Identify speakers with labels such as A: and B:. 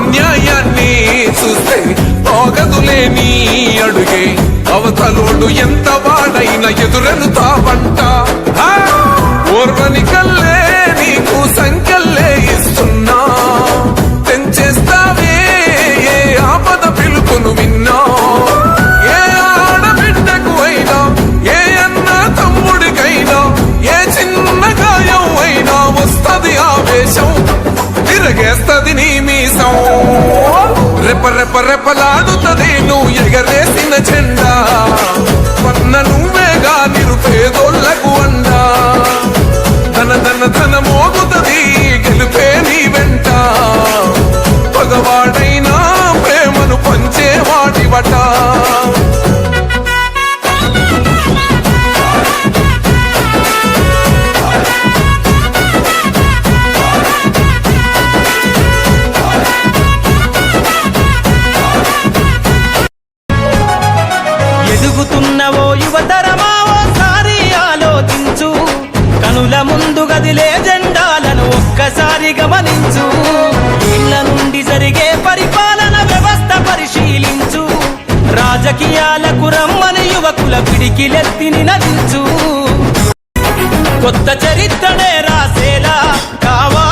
A: అన్యాయాన్ని చూస్తే ఆగదులే నీ అడుగే అవతలోడు ఎంత వాడైన ఎదురెనుతావంట ఓర్వని కల్లే నీకు సంకెల్లే ఇస్తున్నా తెంచేస్తావే ఏ ఆపద పిలుపును విన్నా ఏ ఆడబిడ్డకు అయినా ఏ అన్న తమ్ముడికైనా ఏ చిన్న గాయం అయినా వస్తది ఆవేశం తిరగేస్తది నీ మీసం రెప రెప రెపలాడుతది నువ్వు ఎగరేసిన జెండా పన్న నువ్వేగా నిరుపేదోళ్లకు అండా ధన ధన ధన మోగుతది గెలుపే నీ వెంట పగవాడైనా ప్రేమను పంచేవాడివట
B: ఎదుగుతున్నవో యువతరమా ఓసారి ఆలోచించు కనుల ముందు గదిలే జెండాలను ఒక్కసారి గమనించు ఇళ్ల నుండి జరిగే పరిపాలన వ్యవస్థ పరిశీలించు రాజకీయాలకు రమ్మని యువకుల పిడికిలెత్తి నినదించు కొత్త చరిత్రనే రాసేలా కావాలి